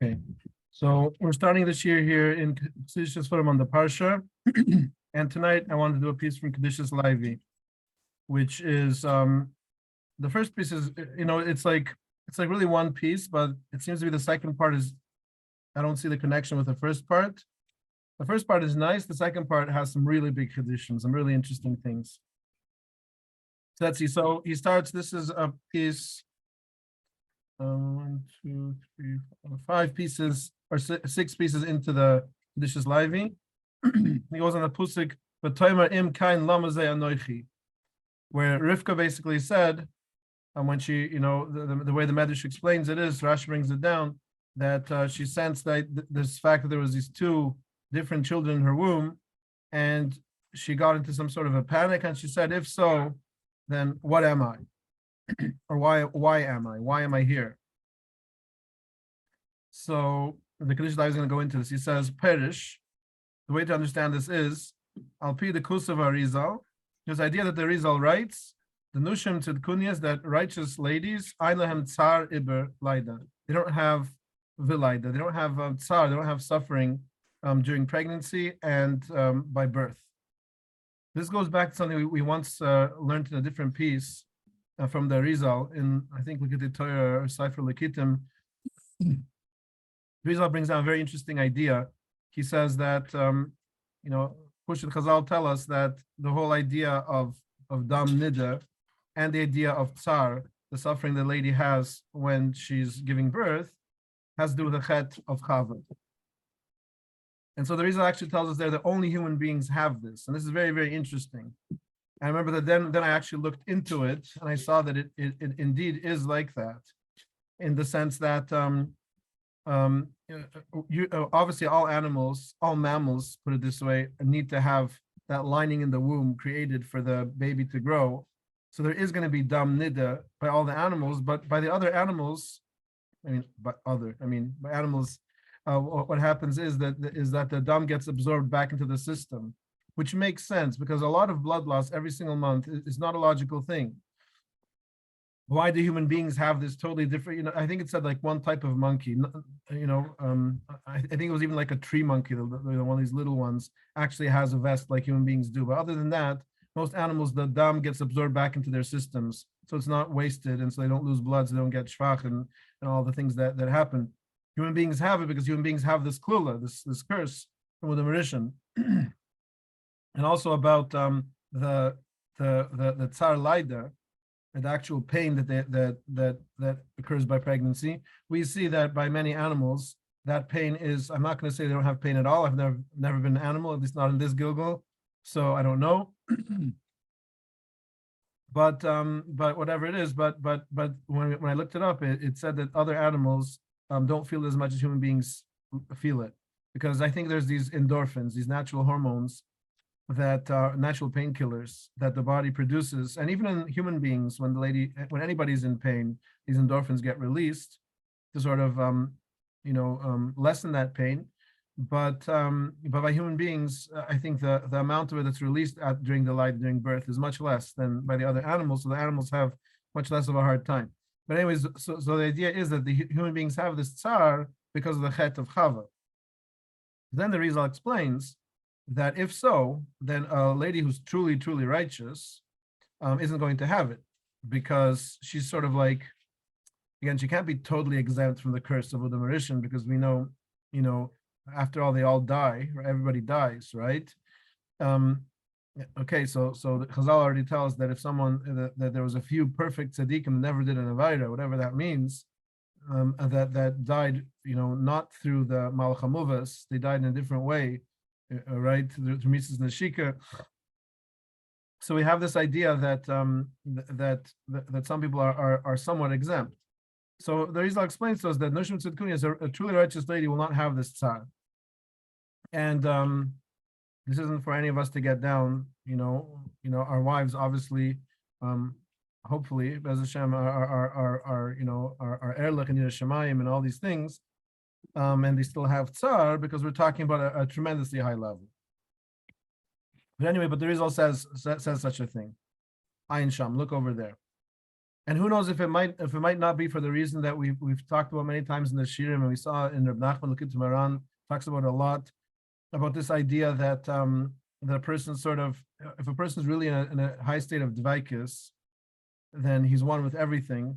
Okay, so we're starting this year here in Kedushas on the Parsha, and tonight I want to do a piece from Kedushas Levi, which is the first piece is it's like really one piece, but it seems to be the second part is I don't see the connection with the first part. The first part is nice. The second part has some really big traditions, some really interesting things. So let's see. So he starts. This is a piece. 1, 2, 3, 4, 5 pieces or 6 pieces into the Kedushas Levi. He goes on the pusik, "V'toimer im kain lamazei anoichi," where Rivka basically said, and when she, the way the Medrash explains it is, Rashi brings it down, that she sensed that this fact that there was these 2 different children in her womb, and she got into some sort of a panic, and she said, if so, then what am I? Or why am I? Why am I here? So the Kedushas Levi is going to go into this. He says, Perish, the way to understand this is, Al Pi the Kusav Arizal, this idea that the Arizal writes, the Nushim Tzidkunyas, that righteous ladies, Eilahem Tsar Iber Laida. They don't have Vilaida, they don't have Tsar, they don't have suffering during pregnancy and by birth. This goes back to something we once learned in a different piece from the Arizal in, I think, Likutei Torah or Sefer Likitim. Arizal brings down a very interesting idea. He says that, Pushit Chazal tell us that the whole idea of Dam Nida and the idea of Tsar, the suffering the lady has when she's giving birth, has to do with the Chet of Chava. And so the Arizal actually tells us there that only human beings have this. And this is very, very interesting. I remember that then I actually looked into it and I saw that it indeed is like that, in the sense that obviously all animals, all mammals, put it this way, need to have that lining in the womb created for the baby to grow. So there is going to be dam nida by all the animals, but by the other animals, by animals, what happens is that the dam gets absorbed back into the system, which makes sense because a lot of blood loss every single month is not a logical thing. Why do human beings have this totally different? I think it said like one type of monkey. I think it was even like a tree monkey, one of these little ones, actually has a vest like human beings do. But other than that, most animals, the dam gets absorbed back into their systems, so it's not wasted, and so they don't lose blood, so they don't get shvach and all the things that happen. Human beings have it because human beings have this klula, this curse from the Mauritian, and also about the tsar laida, the actual pain that occurs by pregnancy. We see that by many animals, that pain is, I'm not going to say they don't have pain at all. I've never been an animal, at least not in this Gilgal, so I don't know. But whatever it is, but when I looked it up, it said that other animals don't feel as much as human beings feel it, because I think there's these endorphins, these natural hormones that are natural painkillers that the body produces, and even in human beings, when anybody's in pain, these endorphins get released to sort of lessen that pain. But by human beings, I think the amount of it that's released during birth is much less than by the other animals. So the animals have much less of a hard time. But anyways, so the idea is that the human beings have this tsar because of the chet of Chava. Then the Arizal explains that if so, then a lady who's truly, truly righteous isn't going to have it, because she's sort of like, again, she can't be totally exempt from the curse of the Mauritian, because we know, after all, they all die, or everybody dies, right? Okay, so the Chazal already tells that if someone, that there was a few perfect tzaddikim never did an avaida, whatever that means, that died, not through the malach hamuvas, they died in a different way, right, through Mises Nashika. So we have this idea that that some people are somewhat exempt. So the Arizal explains to us that Nushim Tzidkunyas, a truly righteous lady, will not have this tsar. And this isn't for any of us to get down. Our wives obviously, hopefully, Bez Hashem, are erlich and Yerushalayim and all these things. And they still have tsar, because we're talking about a tremendously high level. But anyway, but the Arizal says such a thing. Ayin Sham, look over there. And who knows if it might not be for the reason that we've talked about many times in the Shirim, and we saw in Reb Nachman Lekut Maran talks about it a lot, about this idea that that a person sort of, if a person is really in a high state of dvaikus, then he's one with everything.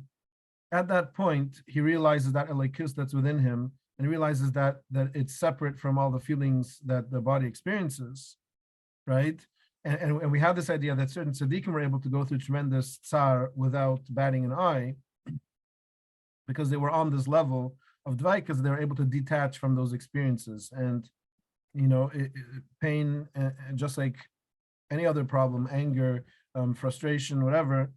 At that point, he realizes that elikus that's within him, and realizes that it's separate from all the feelings that the body experiences, right? And we have this idea that certain tzaddikim were able to go through tremendous tsar without batting an eye, because they were on this level of dvaikus, they were able to detach from those experiences. And pain, just like any other problem, anger, frustration, whatever,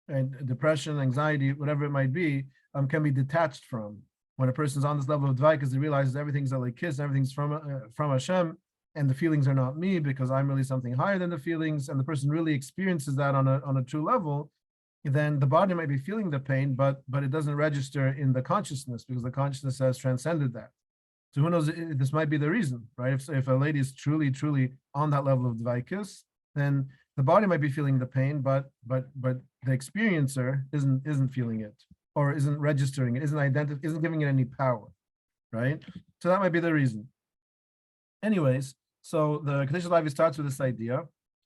and depression, anxiety, whatever it might be, can be detached from. When a person's on this level of dvaikus, they realize everything's a kiss, everything's from Hashem, and the feelings are not me, because I'm really something higher than the feelings, and the person really experiences that on a true level. Then the body might be feeling the pain, but it doesn't register in the consciousness, because the consciousness has transcended that. So who knows? This might be the reason, right? If a lady is truly on that level of dvaikus, then the body might be feeling the pain, but the experiencer isn't feeling it, or isn't registering it, isn't giving it any power, right? So that might be the reason. Anyways, so the Kedushas Levi starts with this idea,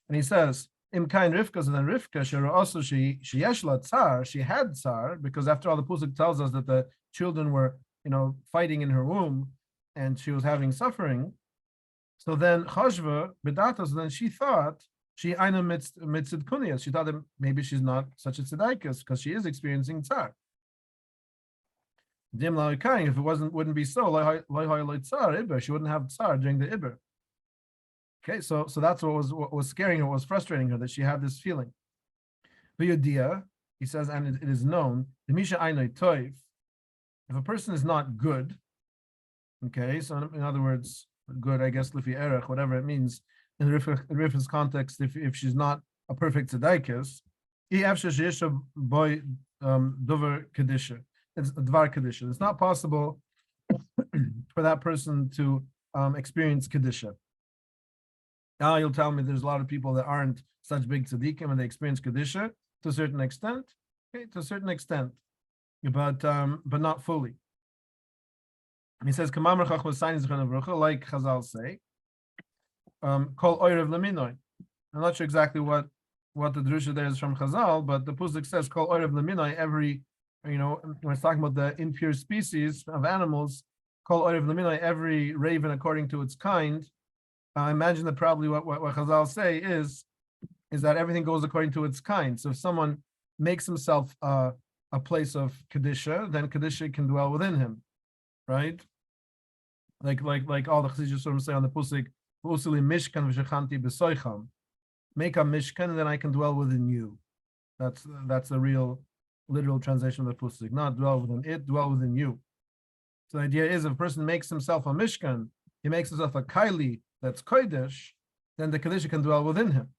and he says, Im kain Rivka, and then Rivka, also she yeshla tsar, she had tsar, because after all, the Pusuk tells us that the children were, fighting in her womb, and she was having suffering. So then Chashva Bedatos, then she thought she aina mitzid kuniyas. She thought that maybe she's not such a tzedaikus because she is experiencing tsar. Dim if it wouldn't be so, she wouldn't have tsar during the iber. Okay, so that's what was scaring her, what was frustrating her, that she had this feeling. V'yodia, he says, and it is known, the misha ainoi toiv, if a person is not good, okay, so in other words, good, I guess, lifi erech, whatever it means, in Rif's context, if she's not a perfect tzedaikus, boy dover kedisha, it's dvar kedisha. It's not possible for that person to experience kedisha. Now you'll tell me there's a lot of people that aren't such big tzaddikim and they experience kedisha to a certain extent, okay, to a certain extent, but not fully. He says, like Chazal say, Kol Oirev Leminoi. I'm not sure exactly what the drusha there is from Chazal, but the Pusuk says, Kol Oirev Leminoi, every, when it's talking about the impure species of animals, Kol Oirev Leminoi, every raven according to its kind. I imagine that probably what Chazal say is that everything goes according to its kind. So if someone makes himself a place of Kedusha, then Kedusha can dwell within him. Right, like all the Chassidus say on the Pusik, "Usuli mishkan v'shechanti b'soicham." Make a mishkan, and then I can dwell within you. That's the real, literal translation of the Pusik. Not dwell within it, dwell within you. So the idea is, if a person makes himself a mishkan, he makes himself a kaili that's kodesh, then the Kedusha can dwell within him.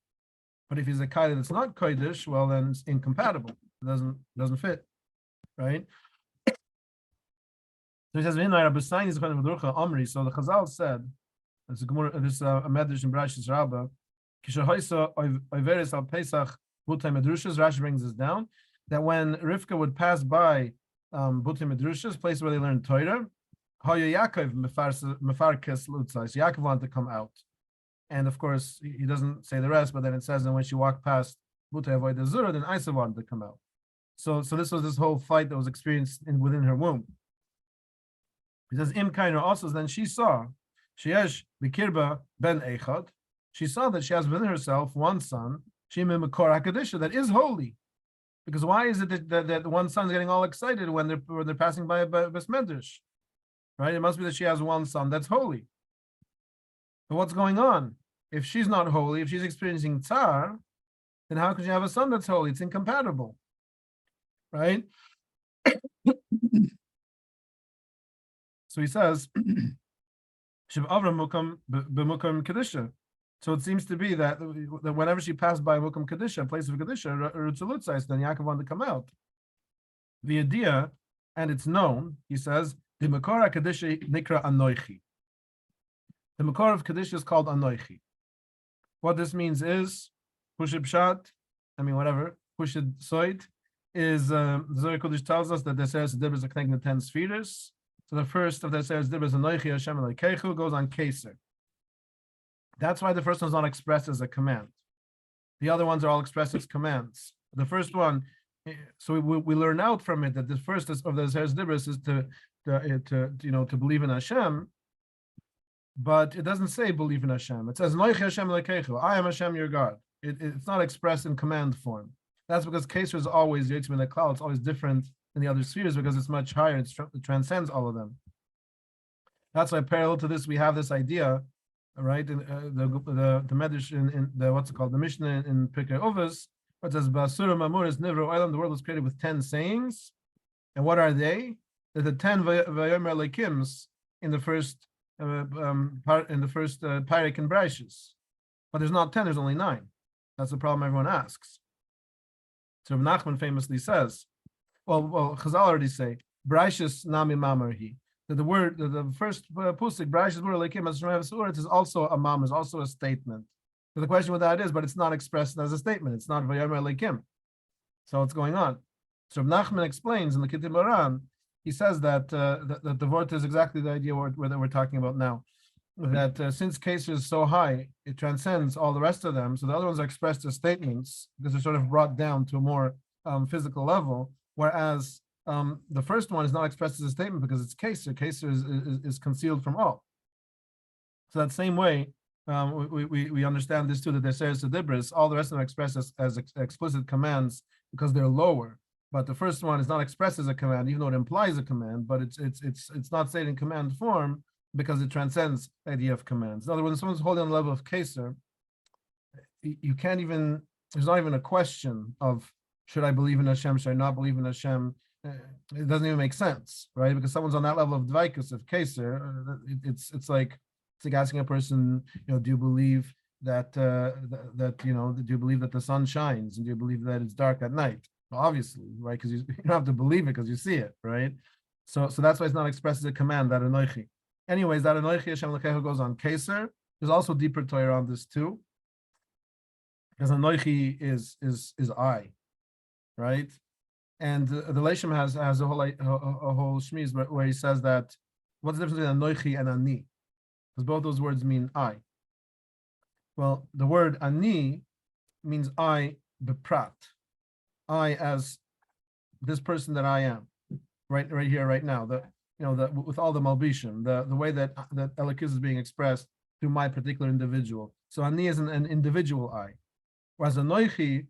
But if he's a kaili that's not kodesh, well, then it's incompatible. It doesn't fit, right? So he says, so the Chazal said, this is a medrash in Parshas Rabbah, Rashi brings this down, that when Rivka would pass by Butei Medrushas, place where they learned Torah, Yaakov wanted to come out. And of course, he doesn't say the rest, but then it says that when she walked past Butei Avodah Zura, then Isa wanted to come out. So this was this whole fight that was experienced within her womb. He says, Im Kainer also, then she saw, Sheyesh Bikirba Ben Echad, she saw that she has within herself one son, Shimim Makor HaKadisha, that is holy. Because why is it that one son is getting all excited when they're passing by a Bes Medrash? Right? It must be that she has one son that's holy. But what's going on? If she's not holy, if she's experiencing tsar, then how could you have a son that's holy? It's incompatible. Right? So he says, so it seems to be that whenever she passed by Mukam Kedusha, a place of Kedusha, then Yaakov wanted to come out. The idea, and it's known, he says, the Makor Kedusha Nikra Anoichi. The Makor of Kedusha is called Anoichi. What this means is, Pushib Shat, Pushid Soit, is the Zohar Kodesh tells us that the Seres Dibber is connecting the 10 spheres. So the first of the Seres Dibber is Anoichi Hashem Elokechu, goes on Keser. That's why the first one is not expressed as a command. The other ones are all expressed as commands. The first one, so we learn out from it that the first of the Seres Dibber is to believe in Hashem, but it doesn't say believe in Hashem. It says Anoichi Hashem Elokechu, I am Hashem your God. It's not expressed in command form. That's because Keser is always Yitzim in the cloud. It's always different than the other spheres because it's much higher. It transcends all of them. That's why parallel to this we have this idea, right? In the Medrash in the what's it called, the Mishnah in Pirkei Avos, where it says Basura Mamuris Nivro Olam. The world was created with 10 sayings, and what are they? They're the 10 Vayomer Lekims in the first Parak and Brashis, but there's not 10. There's only 9. That's the problem everyone asks. So Nachman famously says, well, Chazal already say, Brashis nami mamarhi. That the word, the first pusik, Brashis word lekim as Shemav is also a mam, is also a statement. So the question what that is, but it's not expressed as a statement. It's not vayomer lekim. So what's going on? So Nachman explains in the Kitim Baran, he says that the word is exactly the idea that we're talking about now. That since Keser is so high, it transcends all the rest of them. So the other ones are expressed as statements because they're sort of brought down to a more physical level. Whereas the first one is not expressed as a statement because it's Keser. Keser is concealed from all. So that same way, we understand this too, that they're Seres Dibris. All the rest of them are expressed as explicit commands because they're lower. But the first one is not expressed as a command, even though it implies a command. But it's not stated in command form, because it transcends the idea of commands. In other words, when someone's holding on the level of Keser, you can't even, there's not even a question of should I believe in Hashem, should I not believe in Hashem? It doesn't even make sense, right? Because someone's on that level of Dvaikus, of Keser, it's like asking a person, do you believe that do you believe that the sun shines, and do you believe that it's dark at night? Well, obviously, right? Because you don't have to believe it because you see it, right? So that's why it's not expressed as a command, that Anoichi. Anyways, that Anoichi Hashem Elokechu goes on Keser. There's also deeper Torah on this too, because Anoichi is I, right? And the Leishim has a whole shmiz where he says that what's the difference between Anoichi and Ani? Because both those words mean I. Well, the word Ani means I beprat, I as this person that I am, right here, right now. With all the malbishim, the way that Elokus is being expressed through my particular individual. So Ani is an individual I, whereas Anoichi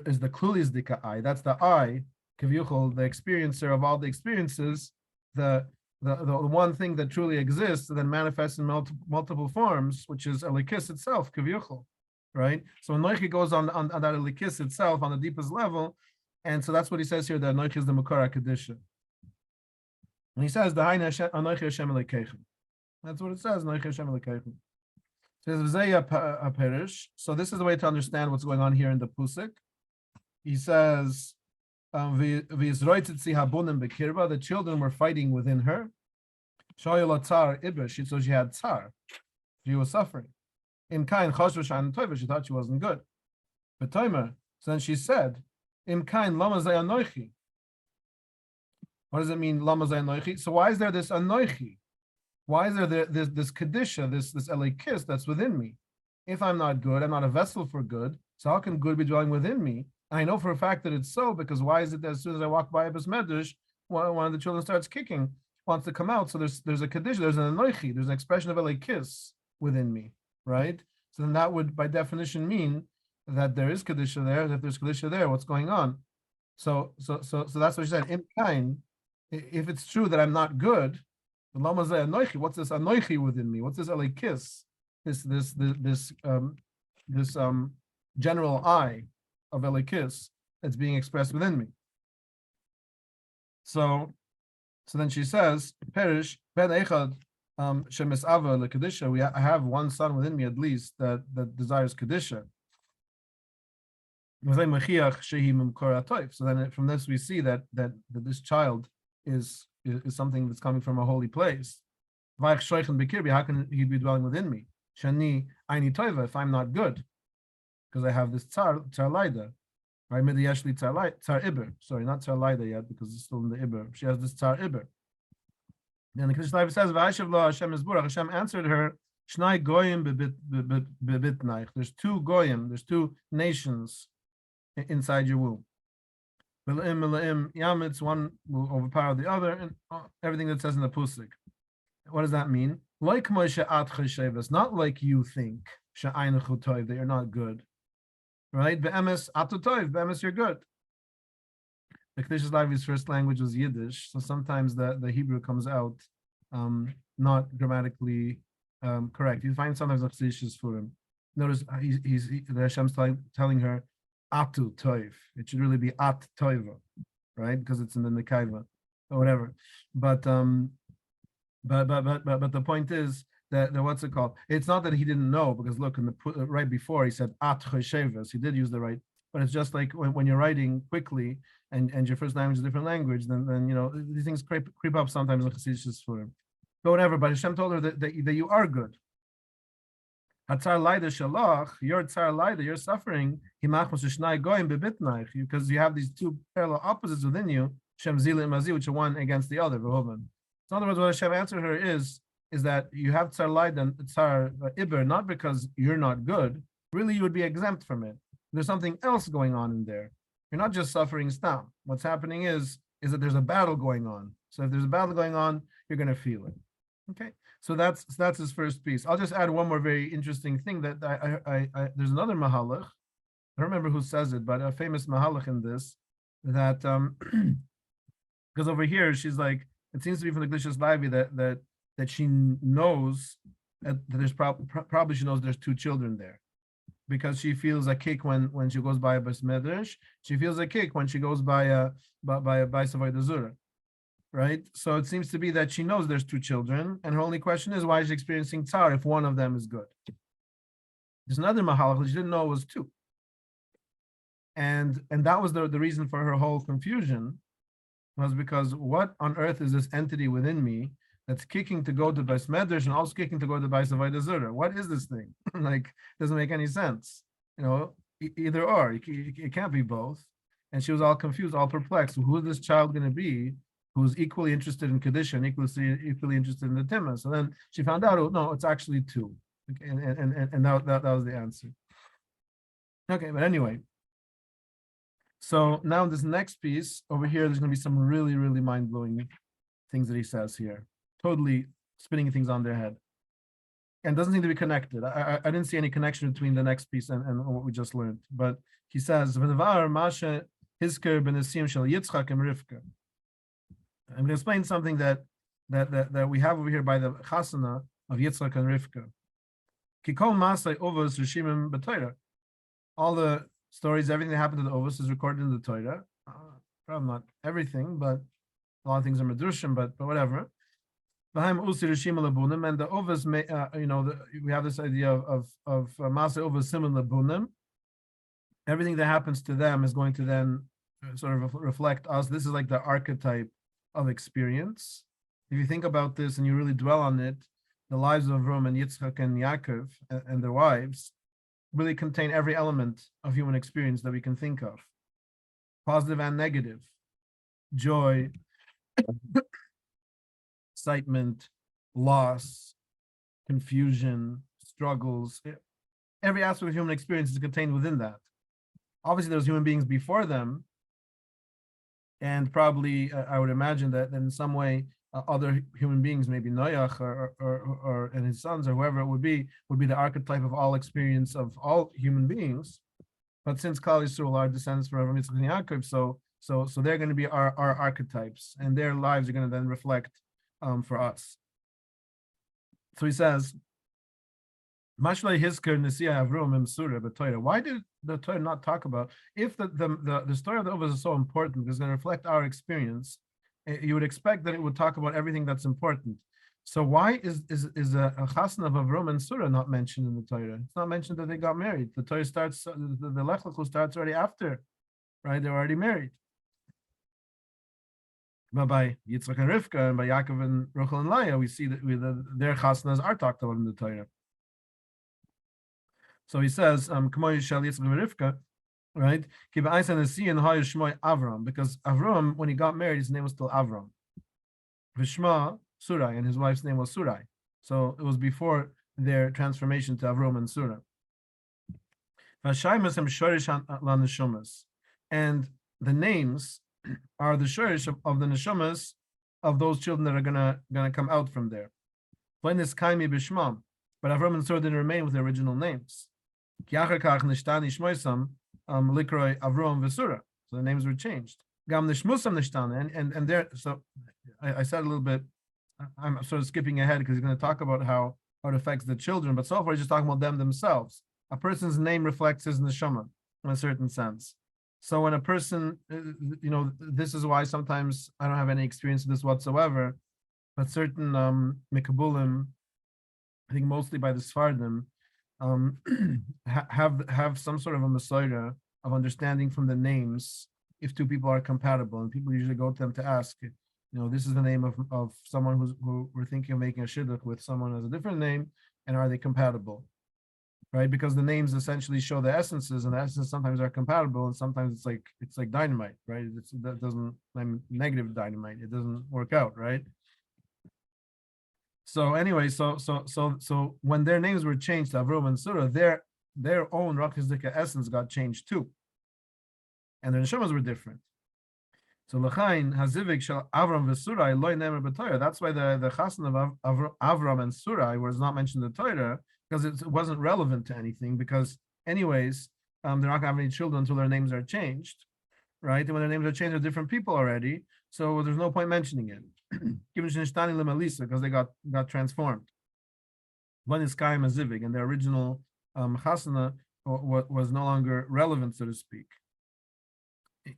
is the klulis dika I. That's the I, Kavyuchol, the experiencer of all the experiences, the one thing that truly exists and then manifests in multiple forms, which is Elokus itself, Kavyuchol, right? So Anoichi goes on that Elokus itself on the deepest level, and so that's what he says here. That Anoichi is the Makara Kedusha. And he says, Anoichi Hashem Elokechu. That's what it says, Anoichi Hashem Elokechu. It says, so this is the way to understand what's going on here in the Pusik. He says, the children were fighting within her. So she had tsar. She was suffering. Im kain she thought she wasn't good. But so then she said, Im kain lama zay anoichi. What does it mean, lama zay anoichi? So why is there this anoichi? Why is there this kedusha, this elikis that's within me? If I'm not good, I'm not a vessel for good. So how can good be dwelling within me? I know for a fact that it's so, because why is it that as soon as I walk by a Medrash, one of the children starts kicking, wants to come out? So there's a kedusha, there's an anoichi, there's an expression of elikis within me, right? So then that would, by definition, mean that there is kedusha there. That there's kedusha there, what's going on? So that's what she said. In kind, if it's true that I'm not good, what's this anoichi within me? What's this elikis? This general I of elikis that's being expressed within me. So then she says, Perish ben echad shemisava lekadisha. I have one son within me at least that desires kedusha. So then from this we see that this child is something that's coming from a holy place. How can he be dwelling within me? Shani aini toiva, if I'm not good, because I have this tsar laida, Right? Maybe actually tsar iber. Sorry, not tsar lida yet because it's still in the iber. She has this tsar iber. And the Kedushas says, "V'ashav lo Hashem Yisborach." Hashem answered her, "Shnai goyim bebitnaich." There's two goyim. There's two nations inside your womb. Yamitz, one will overpower the other, and everything that says in the pusik. What does that mean? Like Moshe at cheshavas, not like you think she'aynechu toiv, that you're not good, right? Be'emes atu toiv, be'emes you're good. The Kedushas Levi's first language was Yiddish, so sometimes the Hebrew comes out not grammatically correct. You find sometimes Chassidus for him. Notice the Hashem's telling her atu toiv. It should really be at toiva, right? Because it's in the nekaiva or whatever. But the point is that what's it called? It's not that he didn't know, because look, in the right before he said at cheshevas, he did use the right. But it's just like when you're writing quickly and your first language is a different language, then you know these things creep up sometimes in Chassidus for him. But whatever. But Hashem told her that you are good. Hatzar laida shalach, your tzar laida, your suffering, because you have these two parallel opposites within you, Shem Zila and Mazi, which are one against the other. So in other words, what Hashem answered her is that you have tzar laida and tzar iber, not because you're not good. Really, you would be exempt from it. There's something else going on in there. You're not just suffering stam. What's happening is that there's a battle going on. So if there's a battle going on, you're going to feel it. Okay. So that's his first piece. I'll just add one more very interesting thing that I there's another mahalach. I don't remember who says it, but a famous mahalach in this, that because over here she's like, it seems to be from the Kedushas Levi that she knows that there's probably she knows there's two children there, because she feels a kick when she goes by a bas medrash. She feels a kick when she goes by a Savoy Zura. Right? So it seems to be that she knows there's two children, and her only question is, why is she experiencing tsar if one of them is good? There's another mahalach that she didn't know it was two. And that was the reason for her whole confusion, was because what on earth is this entity within me that's kicking to go to Bais Medrash and also kicking to go to Bais Avodah Zarah? What is this thing? Like, doesn't make any sense. You know, either or. It can't be both. And she was all confused, all perplexed. Who is this child going to be who's equally interested in Kedusha and equally interested in the Tima? So then she found out, oh, no, it's actually two. Okay, and that was the answer. Okay, but anyway. So now this next piece over here, there's going to be some really, really mind-blowing things that he says here. Totally spinning things on their head. And doesn't seem to be connected. I didn't see any connection between the next piece and what we just learned. But he says, Masha Hisker ben Asim shel Yitzchak and Rivka. I'm going to explain something that we have over here by the chasana of Yitzchak and Rivka. Kikol Masay Ovos Rishimim B'Torah. All the stories, everything that happened to the Ovos is recorded in the Torah. Probably not everything, but a lot of things are Medrushim, but whatever. And the Ovos, we have this idea of Masay Ovos Simon Labunim. Everything that happens to them is going to then sort of reflect us. This is like the archetype of experience. If you think about this and you really dwell on it, the lives of Avram and Yitzchak and Yaakov and their wives really contain every element of human experience that we can think of, positive and negative, joy, excitement, loss, confusion, struggles. Every aspect of human experience is contained within that. Obviously, there's human beings before them, and probably I would imagine that in some way other human beings, maybe Noach or and his sons or whoever it would be the archetype of all experience of all human beings. But since Klal Yisrael are descendants from Avraham, Yitzchak, and Yaakov, so they're going to be our archetypes, and their lives are going to then reflect for us. So he says, why did the Torah not talk about, if the story of the Ovos is so important, it's going to reflect our experience, you would expect that it would talk about everything that's important. So why is a chasna of Avram and Surah not mentioned in the Torah? It's not mentioned that they got married. The Torah starts, the Lech Lechu starts already after, right? They're already married. But by Yitzchak and Rivka and by Yaakov and Rachel and Leah, we see that their chasnas are talked about in the Torah. So he says, right? Avram, because Avram, when he got married, his name was still Avram. Vishma Surai, and his wife's name was Surai. So it was before their transformation to Avram and Surah. And the names are the shorish of the neshamas of those children that are gonna come out from there. When this kaimi bishmam, but Avram and Surah didn't remain with the original names. Likroy Avram Vesura. So the names were changed. Gam nishmusam nishtana, and there. So I said a little bit. I'm sort of skipping ahead because he's going to talk about how it affects the children. But so far, he's just talking about them themselves. A person's name reflects his neshama in a certain sense. So when a person, this is why sometimes I don't have any experience with this whatsoever. But certain mikabulim, I think mostly by the Sfardim, have some sort of a Masorah of understanding from the names if two people are compatible, and people usually go to them to ask, this is the name of someone who we're thinking of making a shidduch with someone who has a different name, and are they compatible, right? Because the names essentially show the essences, and the essences sometimes are compatible, and sometimes it's like dynamite, right? That doesn't, negative dynamite. It doesn't work out, right? So anyway, so when their names were changed to Avram and Surah, their own Rakhizdika essence got changed too, and their neshamas were different. So L'chain Hazivik shall Avram v'Surai loy nemer b'Torah. That's why the chasna of Avram and Surai was not mentioned in the Torah, because it wasn't relevant to anything. Because anyways, they're not gonna have any children until their names are changed, right? And when their names are changed, they're different people already. So there's no point mentioning it. Because they got transformed. One is Kaim Azivig, and their original chasana was no longer relevant, so to speak.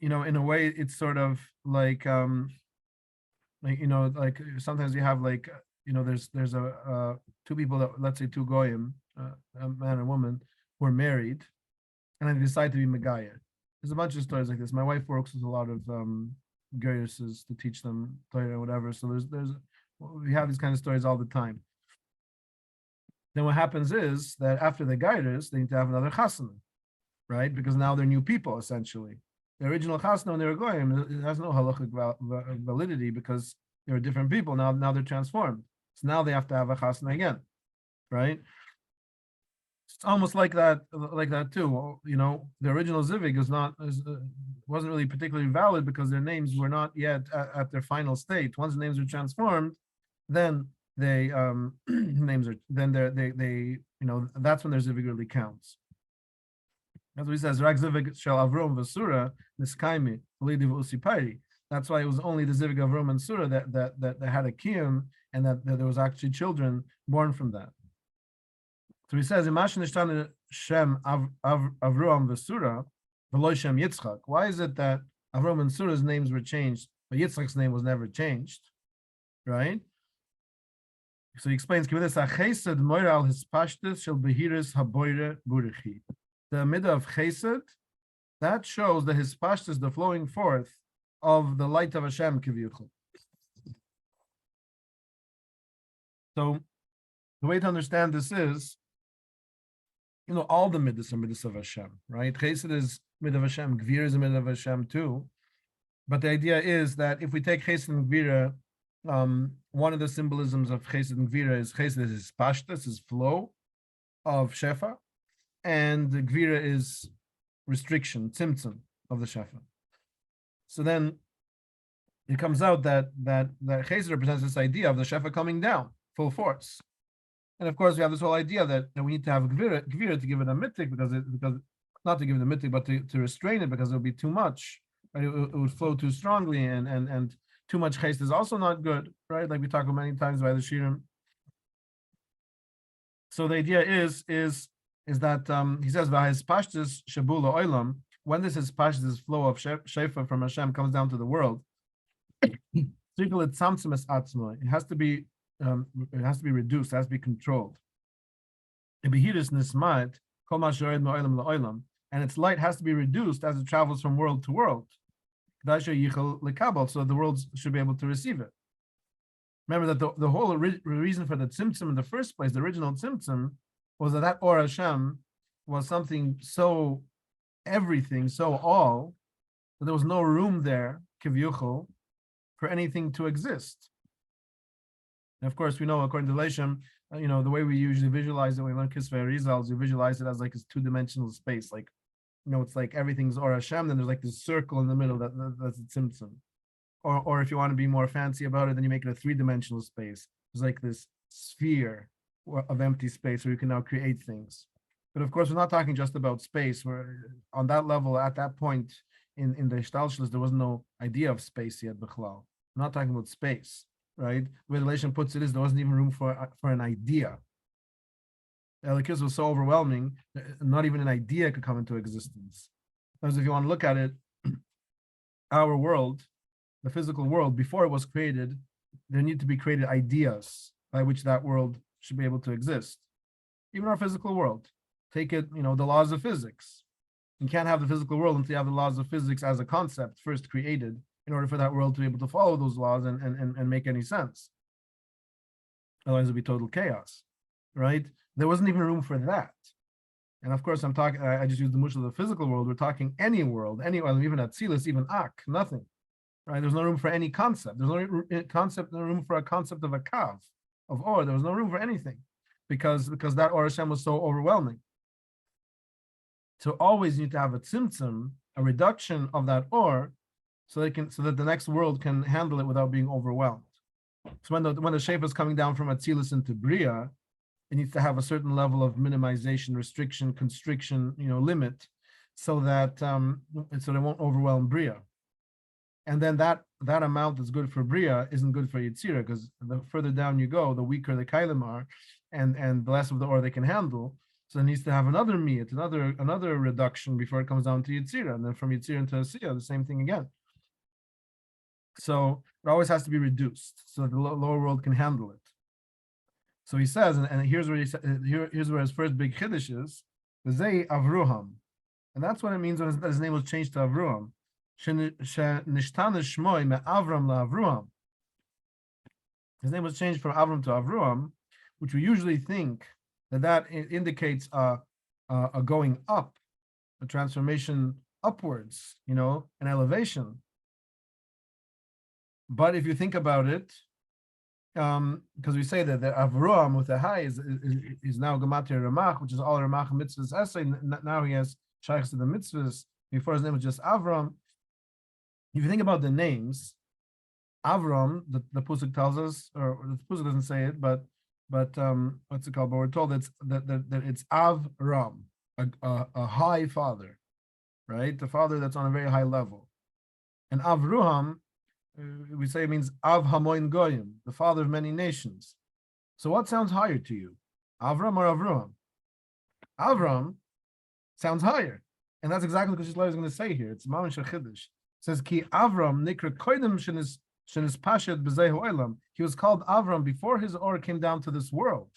In a way, it's sort of like sometimes you have there's a two people that, let's say two goyim, a man and woman, who are married, and they decide to be Megaya. There's a bunch of stories like this. My wife works with a lot of Kedushas to teach them Torah or whatever. So we have these kind of stories all the time. Then what happens is that after the Geirus, they need to have another chasana, right? Because now they're new people essentially. The original chasana when they were going, it has no halachic validity because they were different people. Now they're transformed. So now they have to have a chasana again, right? It's almost like that too. The original zivig wasn't really particularly valid because their names were not yet at their final state. Once the names were transformed, then they names are they that's when their zivig really counts. That's what he says. Rak zivig shall avrom v'sura niskaimi v'lidiv usipari. That's why it was only the zivig of Avrom and Surah that had a kiyum, and that there was actually children born from that. So he says, Shem Avram v'Surah v'lo Shem Yitzchak. Why is it that Avram and Surah's names were changed, but Yitzchak's name was never changed? Right? So he explains, the midah of chesed, that shows the hispashtus, the flowing forth of the light of Hashem kiviyuchel. So the way to understand this is, all the midas are midas of Hashem, right? Chesed is midah of Hashem, Gvira is a midah of Hashem too. But the idea is that if we take Chesed and Gvira, one of the symbolisms of Chesed and Gvira is Chesed is pashtas, is flow of Shefa, and the Gvira is restriction, tzimtzum of the Shefa. So then it comes out that Chesed represents this idea of the Shefa coming down, full force. And of course, we have this whole idea that we need to have Gvira to give it a mitik, because not to give it a mitik, but to restrain it, because it would be too much. Right? It would flow too strongly, and too much chesed is also not good, right? Like we talked about many times by the shirim. So the idea is that he says v'hais pashtus shabula oilam, when this is pashtus, this flow of shefa from Hashem comes down to the world, it has to be reduced, it has to be controlled. And its light has to be reduced as it travels from world to world, so the world should be able to receive it. Remember that the whole reason for the tzimtzum in the first place, the original tzimtzum, was that Or Hashem was something so everything so all that there was no room there, kivyuchol, for anything to exist. And of course, we know according to Leshem, the way we usually visualize it when we learn Kisvei Arizal, we visualize it as like this two-dimensional space, like it's like everything's Or Hashem, then there's like this circle in the middle that's a tzimtzum. Or if you want to be more fancy about it, then you make it a three-dimensional space. There's like this sphere of empty space where you can now create things. But of course, we're not talking just about space. We're on that level, at that point in the Shtalshlus, there was no idea of space yet, Bechlal. We're not talking about space, right? The way the Lashon puts it is there wasn't even room for an idea. The Elikis was so overwhelming, not even an idea could come into existence. Because if you want to look at it, our world, the physical world, before it was created, there need to be created ideas by which that world should be able to exist. Even our physical world. Take it, the laws of physics. You can't have the physical world until you have the laws of physics as a concept first created in order for that world to be able to follow those laws and make any sense. Otherwise, it'd be total chaos, right? There wasn't even room for that. And of course, I just used the mushal of the physical world. We're talking any world, even Atzilus, even Ak, nothing, right? There's no room for any concept. There's no room for a concept of a kav, of or. There was no room for anything because that Or Hashem was so overwhelming. So always you need to have a tzimtzum, a reduction of that or, so that the next world can handle it without being overwhelmed. So when the shefa is coming down from Atzilus into Bria, it needs to have a certain level of minimization, restriction, constriction, limit, so that it won't overwhelm Bria. And then that amount that's good for Bria isn't good for Yitzira, because the further down you go, the weaker the Kailim are, and the less of the or they can handle. So it needs to have another miyat, another reduction before it comes down to Yitzira, and then from Yitzira into Asiyah, the same thing again. So it always has to be reduced so that the lower world can handle it. So he says, and here's where here's where his first big chiddush is, Zay Avruham, and that's what it means when his name was changed to Avruham. His name was changed from Avram to Avruham, which we usually think that indicates a going up, a transformation upwards, an elevation. But if you think about it, because we say that the Avruam with the high is now Gematria Ramach, which is all Ramach mitzvahs essay. Now he has shaykhs to the mitzvahs. Before his name was just Avram. If you think about the names, Avram, the Pusuk tells us, or the Pusuk doesn't say it, but what's it called? But we're told that it's Avram, a high father, right? The father that's on a very high level. And Avruham, we say it means Av Hamoin Goyim, the father of many nations. So what sounds higher to you, Avram or Avruham? Avram sounds higher, and that's exactly what Kiddushas is going to say here. It's Mamish Chiddush. It says Ki Avram Nikra Koidim Shenis Pashat B'Zeh Ha'olam. He was called Avram before his or came down to this world,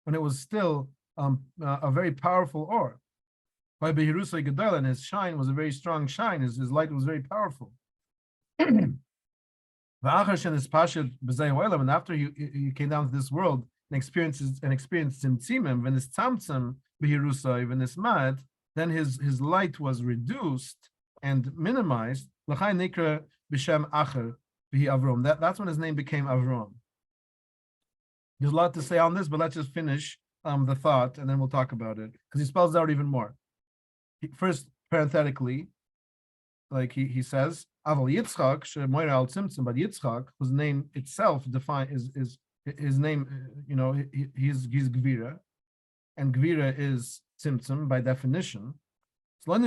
when it was still a very powerful or. By Behirusay Gedol, and his shine was a very strong shine. His light was very powerful. And after he came down to this world and experienced tzimtzimim, when his tzamtzim behirusay, when his mad, then his light was reduced and minimized. L'chai nikra b'shem acher b'hi Avrom. That's when his name became Avrom. There's a lot to say on this, but let's just finish the thought and then we'll talk about it, because he spells it out even more. First, parenthetically, like he says, Aval Yitzchak, shemoira al tzimtzum, but Yitzchak, whose name itself is his name, he's Gvira, and Gvira is tzimtzum by definition. So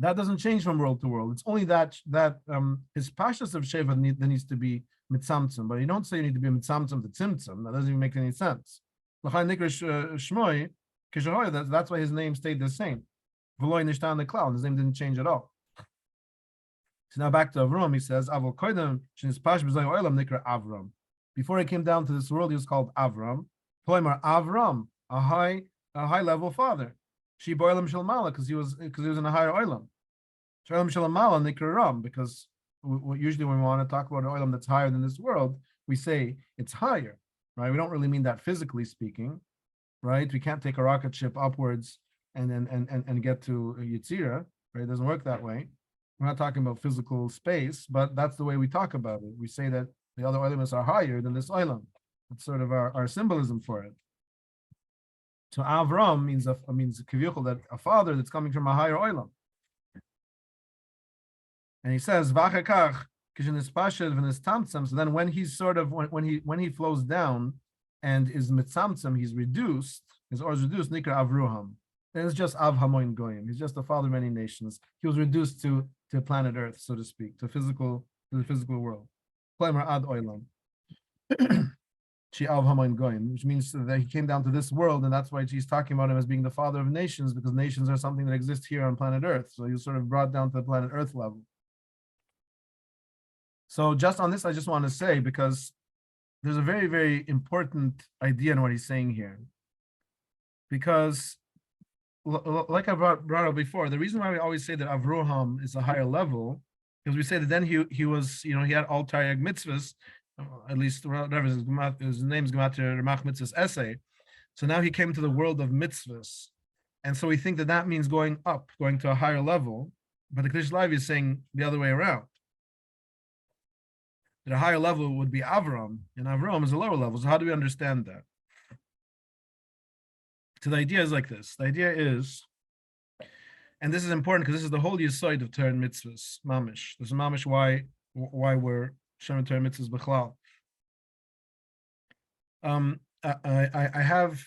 that doesn't change from world to world. It's only that his pashas of Sheva needs to be mitzamtzum, but you don't say you need to be mitzamtzum to tzimtzum. That doesn't even make any sense. That's why his name stayed the same. His name didn't change at all. So now back to Avram, he says, Avram. Before he came down to this world, he was called Avram. Avram, a high level father. She boilam shalmala, because he was in a higher oilam. Shalom shalmala nikra ram, because usually when we want to talk about an oilam that's higher than this world, we say it's higher, right? We don't really mean that physically speaking. right? We can't take a rocket ship upwards and get to Yitzira, right? It doesn't work that way. We're not talking about physical space, but that's the way we talk about it. We say that the other elements are higher than this olam. That's sort of our symbolism for it. So Avram means kiviyuchol, that a father that's coming from a higher olam. And he says v'achakach kishenis v'nistamtzam. So then when he's sort of when he flows down and is mitzamtzam, he's reduced. His or is reduced. Nikra Avruham. And it's just Av Hamoin Goyim. He's just the father of many nations. He was reduced to planet Earth, so to speak, to the physical world. Klemer ad oilam. She Av Hamoin Goyim, which means that he came down to this world, and that's why she's talking about him as being the father of nations, because nations are something that exists here on planet Earth. So he was sort of brought down to the planet Earth level. So just on this, I just want to say, because there's a very, very important idea in what he's saying here. Because like I brought up before, the reason why we always say that Avroham is a higher level, because we say that then he was, he had all Taryag mitzvahs, at least whatever his name's Gematir Ramach mitzvahs essay. So now he came to the world of mitzvahs. And so we think that means going up, going to a higher level. But the Kedushas Levi is saying the other way around. That a higher level would be Avram, and Avram is a lower level. So how do we understand that? So the idea is like this. The idea is, and this is important because this is the whole yesod of Torah and mitzvahs, mamish. This is mamish why we're showing Torah and mitzvahs b'chlal. I have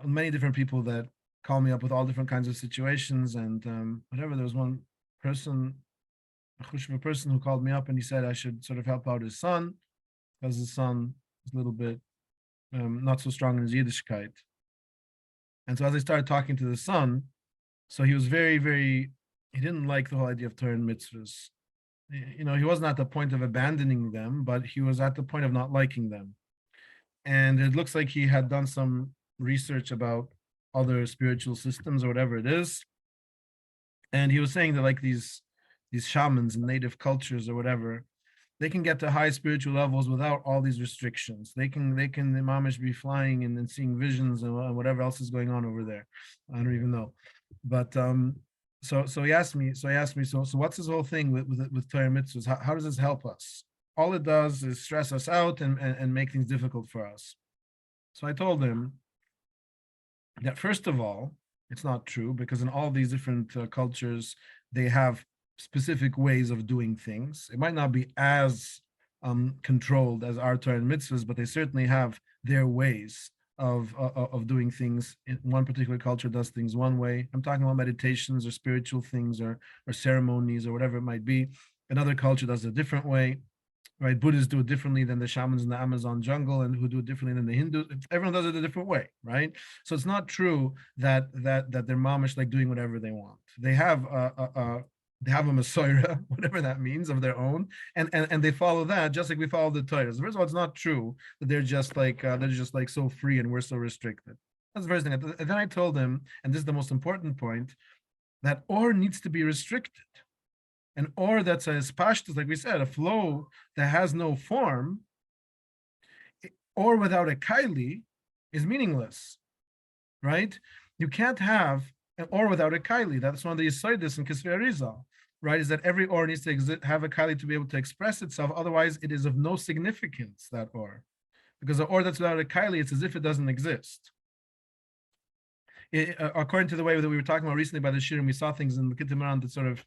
many different people that call me up with all different kinds of situations, and whatever. There was one person, a person who called me up and he said I should sort of help out his son because his son is a little bit not so strong in his Yiddishkeit. And so as I started talking to the son, so he was very, very, he didn't like the whole idea of Torah and mitzvahs. He wasn't at the point of abandoning them, but he was at the point of not liking them. And it looks like he had done some research about other spiritual systems or whatever it is. And he was saying that like these shamans and native cultures or whatever, they can get to high spiritual levels without all these restrictions. They can the mamish be flying and seeing visions and whatever else is going on over there. I don't even know. But so he asked me, so what's this whole thing with Torah mitzvahs? How does this help us? All it does is stress us out and make things difficult for us. So I told him that first of all, it's not true, because in all these different cultures, they have specific ways of doing things. It might not be as controlled as our Torah and mitzvahs, but they certainly have their ways of doing things. In one particular culture does things one way. I'm talking about meditations or spiritual things or ceremonies or whatever it might be. Another culture does it a different way, right? Buddhists do it differently than the shamans in the Amazon jungle, and who do it differently than the Hindus. Everyone does it a different way, right? So it's not true that they're mamish like doing whatever they want. They have a Messiah, whatever that means, of their own, and they follow that just like we follow the Torah. First of all, it's not true that they're just like so free and we're so restricted. That's the first thing. And then I told him, and this is the most important point, that or needs to be restricted, and or that's a spashtus, like we said, a flow that has no form, or without a kaili, is meaningless, right? You can't have an or without a kaili. That's one of the Chassidus in Kisvei Arizal, right? Is that every or needs to have a kaili to be able to express itself. Otherwise, it is of no significance, that or. Because the or that's without a kaili, it's as if it doesn't exist. According to the way that we were talking about recently by the Shirim, we saw things in the Kidybinski that sort of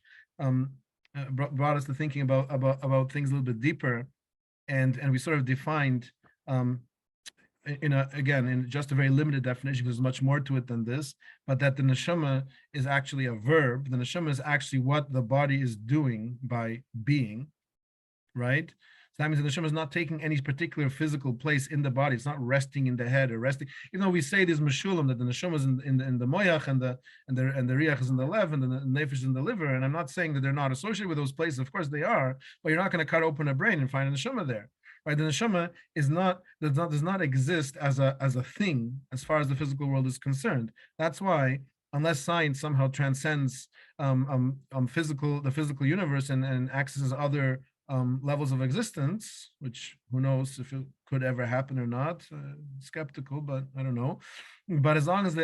brought us to thinking about things a little bit deeper, and we sort of defined in just a very limited definition, because there's much more to it than this, but that the neshama is actually a verb. The neshama is actually what the body is doing by being, right? So that means the neshama is not taking any particular physical place in the body. It's not resting in the head or resting. Even though we say this meshulam, that the neshama is in the moyach and the riach is in the lev and the nefesh is in the liver. And I'm not saying that they're not associated with those places. Of course they are, but you're not going to cut open a brain and find a neshama there. Right, the neshama does not exist as a thing as far as the physical world is concerned. That's why, unless science somehow transcends the physical universe and accesses other levels of existence, which who knows if it could ever happen or not. Skeptical, but I don't know. But as long as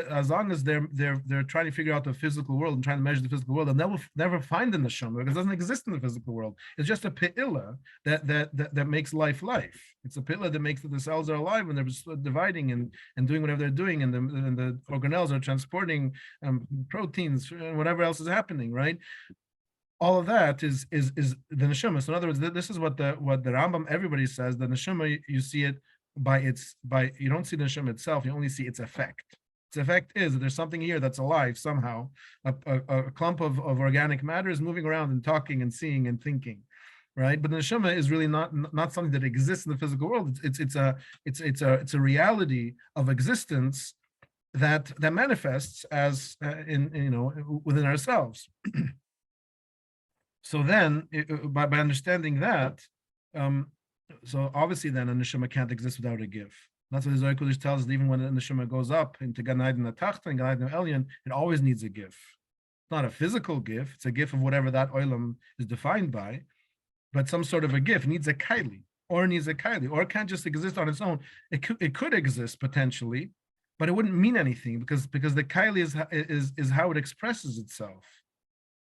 they're trying to figure out the physical world and trying to measure the physical world, they'll never find the neshama because it doesn't exist in the physical world. It's just a pe'ila that makes life life. It's a pe'ila that makes that the cells are alive and they're dividing and doing whatever they're doing, and the organelles are transporting proteins and whatever else is happening, right? All of that is the neshama. So in other words, this is what the Rambam, everybody says. The neshama, you see it by you don't see the neshama itself, you only see its effect. Its effect is that there's something here that's alive somehow. A clump of organic matter is moving around and talking and seeing and thinking, right? But the neshama is really not something that exists in the physical world. It's a reality of existence that manifests as within ourselves. So then, by understanding that, so obviously then a neshama can't exist without a give. That's what the Zohar Kodesh tells us. Even when the neshama goes up into Gan Eden Atachta and Gan Eden Elyon, it always needs a give. It's not a physical give; it's a gift of whatever that olam is defined by. But some sort of a gift needs a kaili, or needs a kaili, or it can't just exist on its own. It could exist potentially, but it wouldn't mean anything because the kaili is how it expresses itself.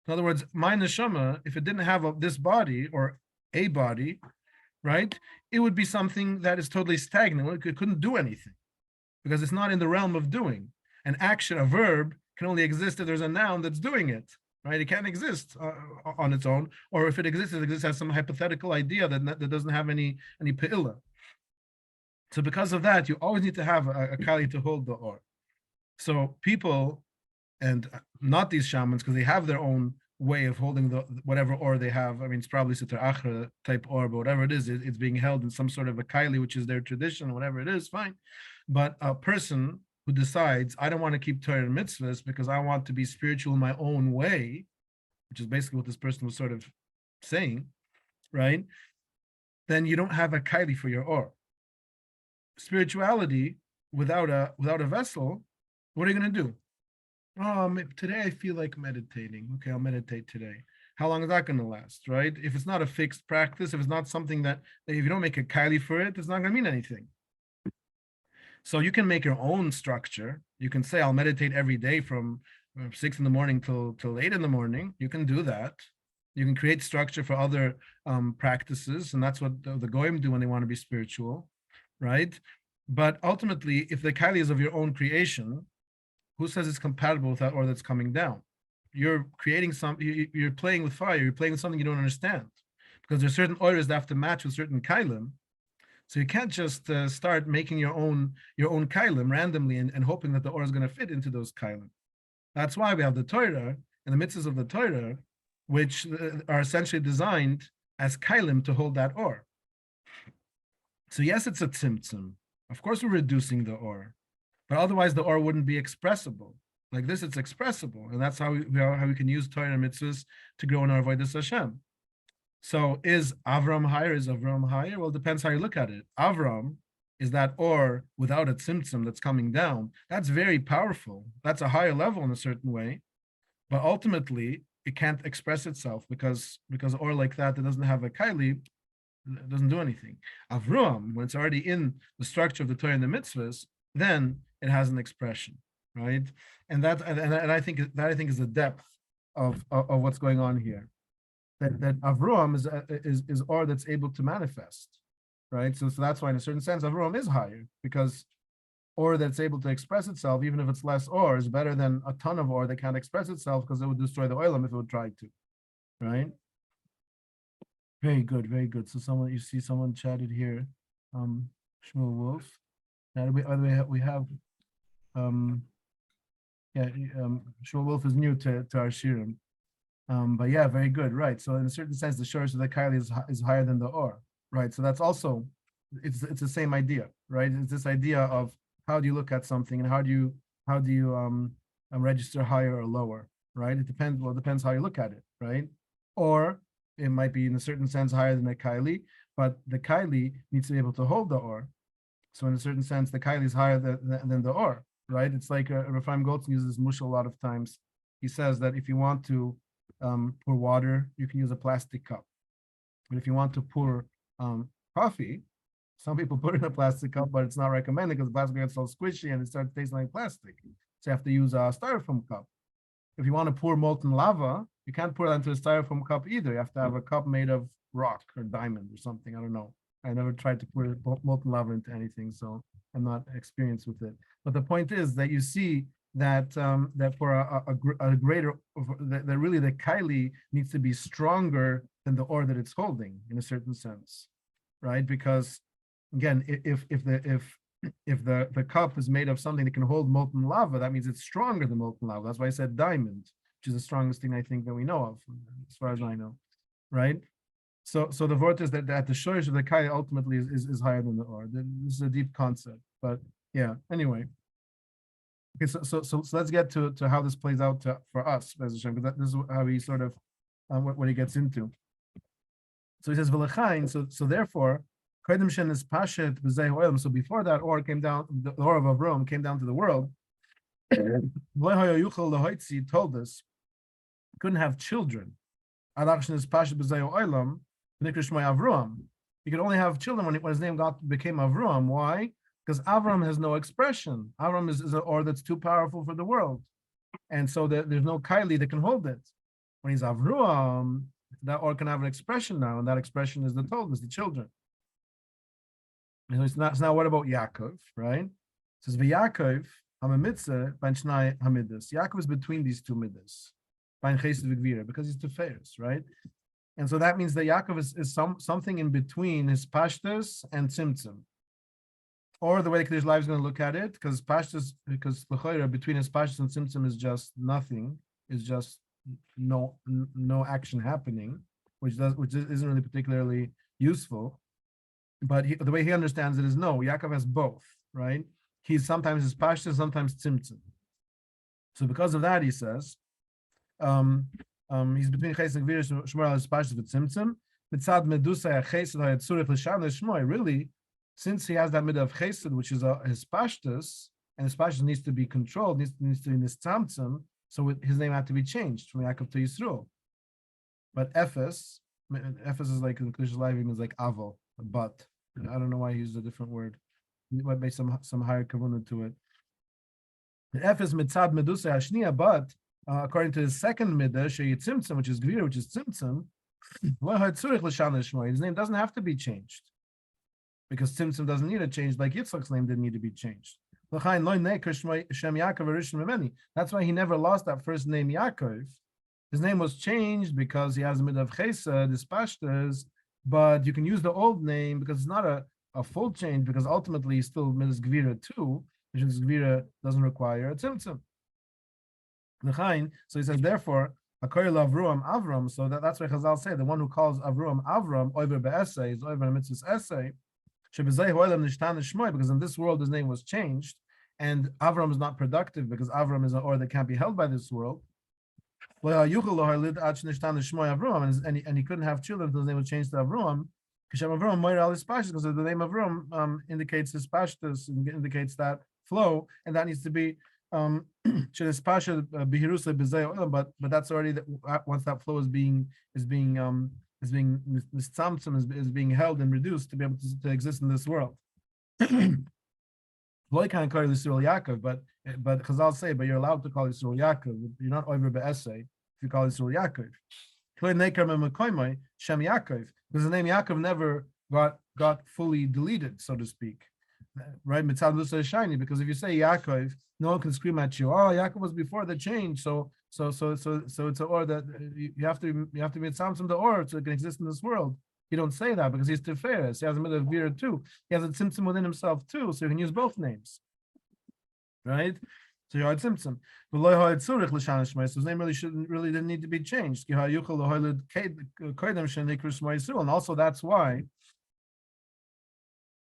In other words, my neshama, if it didn't have this body or a body, right, it would be something that is totally stagnant. It couldn't do anything because it's not in the realm of doing. An action, a verb, can only exist if there's a noun that's doing it, right? It can't exist on its own, or if it exists as some hypothetical idea that doesn't have any pe'ila. So because of that, you always need to have a kali to hold the or. So people, and not these shamans, because they have their own way of holding the whatever or they have. I mean, it's probably Sitra Achra type or, but whatever it is, it's being held in some sort of a kaili, which is their tradition, whatever it is, fine. But a person who decides, I don't want to keep Torah and mitzvahs because I want to be spiritual in my own way, which is basically what this person was sort of saying, right? Then you don't have a kaili for your or. Spirituality without a vessel, what are you going to do? Today I feel like meditating. Okay, I'll meditate today. How long is that going to last, right? If it's not a fixed practice, if it's not something that if you don't make a kaili for it, it's not going to mean anything. So you can make your own structure. You can say, I'll meditate every day from 6 in the morning till 8 in the morning. You can do that. You can create structure for other practices, and that's what the goyim do when they want to be spiritual, right? But ultimately, if the kaili is of your own creation, who says it's compatible with that or that's coming down? You're creating you're playing with fire, you're playing with something you don't understand. Because there's certain orders that have to match with certain kailim. So you can't just start making your own kailim randomly and hoping that the or is going to fit into those kailim. That's why we have the Torah and the mitzvahs of the Torah, which are essentially designed as kailim to hold that or. So yes, it's a tzimtzum. Of course, we're reducing the or. But otherwise, the or wouldn't be expressible. Like this, it's expressible, and that's how we can use Torah and mitzvahs to grow in our avodas Hashem. So, is Avram higher? Is Avram higher? Well, it depends how you look at it. Avram is that or without a tzimtzum that's coming down. That's very powerful. That's a higher level in a certain way, but ultimately it can't express itself because or like that doesn't have a kaili, it doesn't do anything. Avram, when it's already in the structure of the Torah and the mitzvahs, then it has an expression, right? And I think is the depth of what's going on here. That Avram is or that's able to manifest, right? So that's why in a certain sense Avram is higher because or that's able to express itself, even if it's less or, is better than a ton of or that can't express itself because it would destroy the oilam if it would try to, right? Very good, very good. So someone chatted here, Shmuel Wolf. By the way, we have, Shmuel Wolf is new to our shirim, but yeah, very good, right? So in a certain sense, the shorish of the kaili is higher than the or, right? So that's also, it's the same idea, right? It's this idea of how do you look at something and how do you register higher or lower, right? It depends. Well, it depends how you look at it, right? Or it might be in a certain sense higher than the kaili, but the kaili needs to be able to hold the or. So in a certain sense, the kaili is higher than the or, right? It's like Raphaim Goldstein uses mush a lot of times. He says that if you want to pour water, you can use a plastic cup. But if you want to pour coffee, some people put it in a plastic cup, but it's not recommended because the plastic gets so squishy and it starts tasting like plastic. So you have to use a styrofoam cup. If you want to pour molten lava, you can't pour it into a styrofoam cup either. You have to have a cup made of rock or diamond or something. I don't know. I never tried to pour molten lava into anything, so I'm not experienced with it. But the point is that you see that that for a greater, that really the kaili needs to be stronger than the ore that it's holding in a certain sense, right? Because again, if the cup is made of something that can hold molten lava, that means it's stronger than molten lava. That's why I said diamond, which is the strongest thing I think that we know of, as far as I know, right? So the vort is that the shorish of the kai ultimately is higher than the ore. This is a deep concept, but yeah. Anyway, okay. So let's get to how this plays out for us, because this is how he sort of what he gets into. So he says v'lechain. So therefore, kodim shen is pashet b'zeh oil. So before that ore came down, the ore of Avram came down to the world. Told us couldn't have children. Is pashet b'zeh oilam. You can only have children when his name became Avram. Why? Because Avram has no expression. Avram is an ore that's too powerful for the world. And so there's no Kaili that can hold it. When he's Avram, that ore can have an expression now, and that expression is the Toldos, the children. And it's not, so now what about Yaakov, right? It says, V'Yaakov, Hamitzah, Banchnai Hamidus. Yaakov is between these two middas, because he's Tiferes, right? And so that means that Yaakov is something in between his pashtus and tzimtzum. Or the way Kedush Live is going to look at it, because l'choira between his pashtus and tzimtzum is just nothing, is just no action happening, which isn't really particularly useful. But the way he understands it is no, Yaakov has both, right? He's sometimes his pashtus, sometimes tzimtzum. So because of that, he says, he's between Chesed and Gvir Shmor al Pashtus with Tzimtzum. Mitzad Medusa Chesed HaYatzurich L'Shan L'Shmoi. Really, since he has that midah of Chesed, which is his Pashtus, and his Pashtus needs to be controlled, needs to be in this Tzimtzum, so his name had to be changed from Yaakov to Yisroel. But Ephes is like in Kedushas Live means like Avo, but. I don't know why he used a different word. He might make some higher kavanah to it. The Ephes Mitzad Medusa Hashniya, but according to the second midah, Sheyitzimtzum, which is Gvir, which is Tzimtzum, his name doesn't have to be changed because Tzimtzum doesn't need a change, like Yitzchak's name didn't need to be changed. That's why he never lost that first name Yaakov. His name was changed because he has a midah of Chesed, his pashtas, but you can use the old name because it's not a full change, because ultimately he's still midas Gvira too, which is Gvira doesn't require a Tzimtzum. So he says, therefore, Avram, so that's why Chazal say the one who calls Avram, Oiver Be'esei, is Oiver Mitzvah's essay, because in this world his name was changed, and Avram is not productive because Avram is an or that can't be held by this world. And he couldn't have children until his name was changed to Avram, because the name Avram indicates his pashtus, indicates that flow, and that needs to be but that's already once that flow is being held and reduced to be able to exist in this world. But Chazal say, but you're allowed to call Yisrael Yaakov. You're not over be'esei if you call Yisrael Yaakov. Because the name Yaakov never got fully deleted, so to speak. Right? Mitzad Lusa shiny, because if you say Yaakov, no one can scream at you. Oh, Yaakov was before the change, so it's an or that you have to be from the or so it can exist in this world. You don't say that because he's Tiferes. He has a midah of Gvira too. He has a tzimtzum within himself too, so you can use both names. Right? So you had tzimtzum. So his name really didn't need to be changed. And also that's why he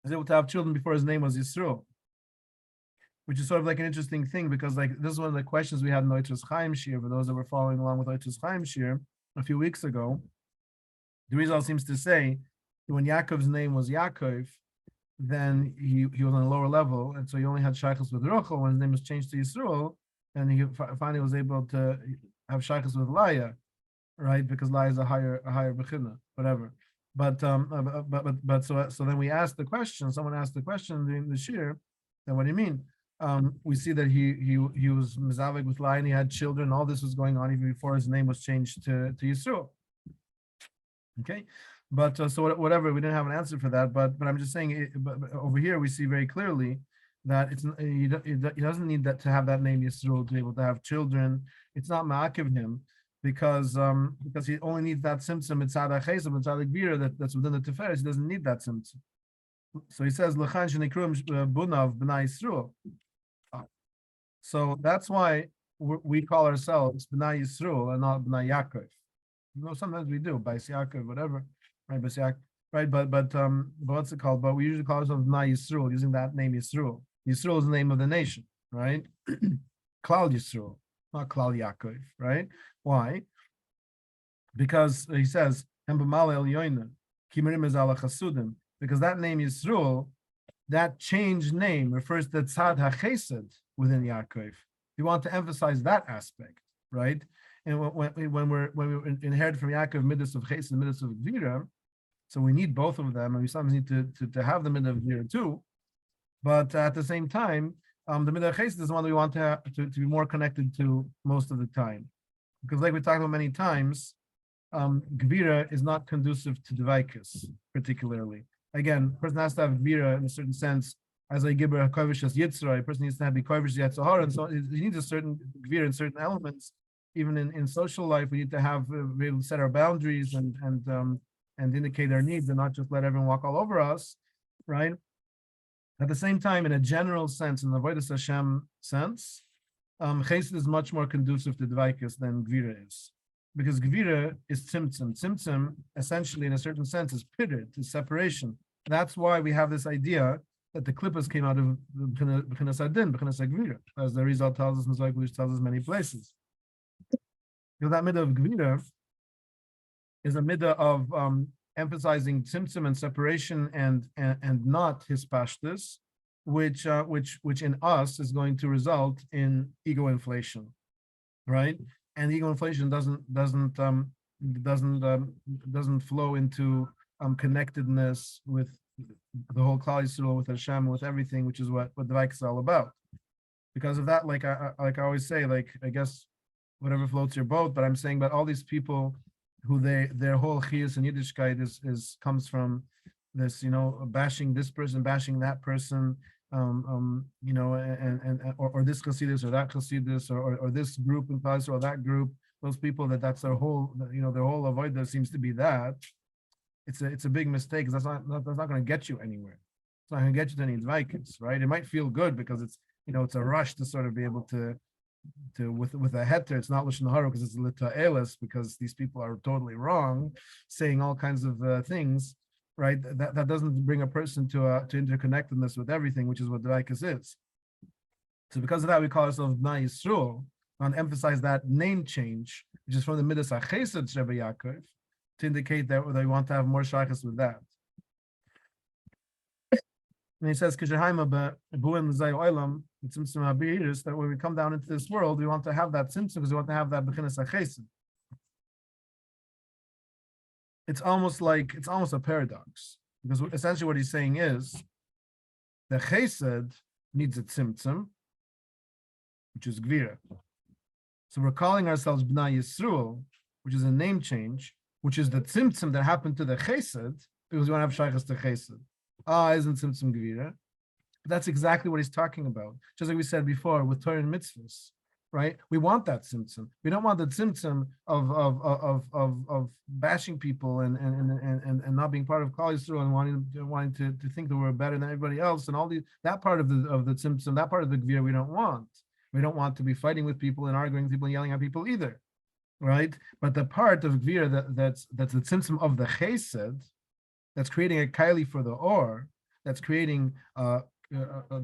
was able to have children before his name was Yisroel. Which is sort of like an interesting thing, because like this is one of the questions we had in Oitzes Chaim Shir, for those that were following along with Oitzes Chaim Shir a few weeks ago. The Rizal seems to say that when Yaakov's name was Yaakov, then he was on a lower level, and so he only had shaykhus with Rochel. When his name was changed to Yisroel, and he finally was able to have shaykhus with Laya, right? Because Laya is a higher bechina, whatever. So then we asked the question. Someone asked the question during the shir. Then what do you mean? We see that he was mizavek with Lion. He had children. All this was going on even before his name was changed to Yisroel. Okay, but so whatever. We didn't have an answer for that. But I'm just saying. But over here we see very clearly that he doesn't need that to have that name Yisroel to be able to have children. It's not ma'akiv him because he only needs that symptom mitzad ha'chesed, mitzad ha'gvira that's within the tiferes. He doesn't need that symptom. So he says l'chan shenikrum bunav b'nai Yisroel. So that's why we call ourselves b'nai Yisroel and not b'nai Yaakov. Sometimes we do by Yaakov, whatever, right? Right, but what's it called? But we usually call ourselves b'nai Yisroel using that name Yisroel. Yisroel is the name of the nation, right? Klal Yisroel, not Klal Yaakov, right? Why? Because he says, because that name Yisroel, that changed name refers to Tzad HaChesed within Yaakov. We want to emphasize that aspect, right? And when we inherit from Yaakov midas of Chesed and midas of Gvira, so we need both of them, and we sometimes need to have the midah of Gvira too. But at the same time, the midah of Chesed is the one we want to be more connected to most of the time. Because like we talked about many times, Gvira is not conducive to Dvaikus, particularly. Again, a person has to have Gvira in a certain sense, as I give a Kedushas Yitzra, a person needs to have Kedushas Yitzhahar, and so he needs a certain Gvira in certain elements. Even in social life, we need to have be able to set our boundaries and indicate our needs and not just let everyone walk all over us, right? At the same time, in a general sense, in the Avodas Hashem sense, Chesed is much more conducive to Dvaikus than Gvira is. Because Gvira is Tzimtzum. Tzimtzum, essentially, in a certain sense, is pitted, is separation. That's why we have this idea that the klippas came out of B'chinas Adin, B'chinas Gvira, as the result tells us, and which tells us many places. Because that midah of Gvira is a midah of emphasizing tzimtzum and separation and not hispashtus, which in us is going to result in ego inflation, right? And ego inflation doesn't flow into connectedness with the whole Klal Yisrael, with Hashem, with everything, which is what the Vayk is all about. Because of that, like I always say, like I guess whatever floats your boat, but I'm saying about all these people who their whole chiyus and Yiddishkeit comes from this, bashing this person, bashing that person, or this Chassidus or that Chassidus or this group in Klal or that group. Those people that's their whole, their whole avodah seems to be that. It's a big mistake because that's not going to get you anywhere. It's not going to get you to any advice, right? It might feel good because it's it's a rush to sort of be able to with a heter. It's not lashon hara because it's lita'elis, because these people are totally wrong, saying all kinds of things, right? That doesn't bring a person to interconnectedness with everything, which is what Dvaikus is. So because of that, we call ourselves Bnai Yisroel. I want to emphasize that name change, which is from the midas hachesed Rebbe Yaakov, to indicate that they want to have more shaykhs with that. And he says, that when we come down into this world, we want to have that symptom because we want to have that b'chinas hachesed. It's almost a paradox, because essentially what he's saying is the chesed needs a tzimtzum, which is gvira. So we're calling ourselves Bnai Yisroel, which is a name change, which is the tzimtzum that happened to the chesed, because we want to have shaykhs to chesed. Isn't tzimtzum gvira? That's exactly what he's talking about. Just like we said before with Torah and mitzvahs, right? We want that tzimtzum. We don't want the tzimtzum of bashing people and not being part of Klal Yisrael and wanting to think that we're better than everybody else, and all that part of the tzimtzum, that part of the gvira we don't want. We don't want to be fighting with people and arguing with people and yelling at people either, right? But the part of gvira that's the tzimtzum of the chesed, that's creating a kaili for the or, that's creating the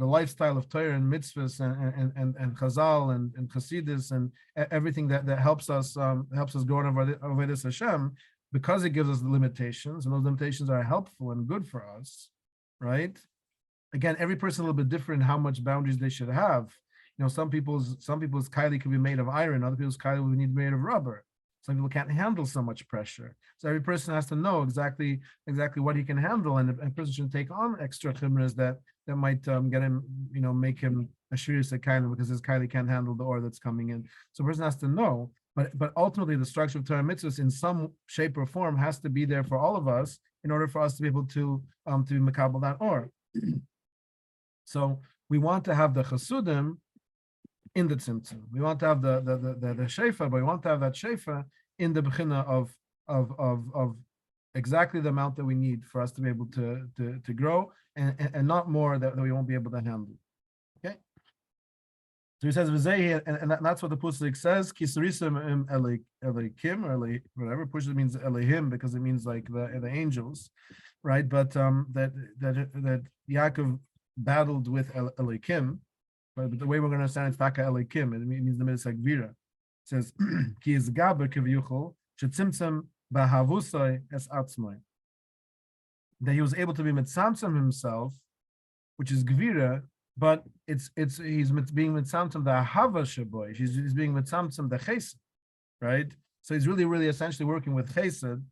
lifestyle of Torah and mitzvahs and Chazal and Chassidus and everything that helps us go on over this Hashem, because it gives us the limitations, and those limitations are helpful and good for us, right? Again, every person a little bit different how much boundaries they should have. Some people's kaili could be made of iron, other people's kaili would need to be made of rubber. Some people can't handle so much pressure. So every person has to know exactly what he can handle, and a person shouldn't take on extra chimras that might get him, make him a shirius kind of, because his kaili can't handle the ore that's coming in. So a person has to know. But ultimately, the structure of Torah mitzvahs in some shape or form has to be there for all of us in order for us to be able to makabel that ore. So we want to have the chasudim in the tzimtzum. We want to have the shefa, but we want to have that shefa in the bechina of exactly the amount that we need for us to be able to grow, and not more that we won't be able to handle. Okay. So he says v'zehi, and that's what the pasuk says. Kisarisim elikim, or whatever. Pusha means elihim because it means like the angels, right? But that Yaakov battled with elikim. But the way we're going to understand it's taka elikim, it means the mitzvah gvira. It says ki is gaber kivyuchol shetzimtzem bahavusay es atzmai. That he was able to be mitzamtzem himself, which is gvira, but he's being mitzamtzem the hava shaboy. He's being mitzamtzem the chesed, right? So he's really essentially working with chesed,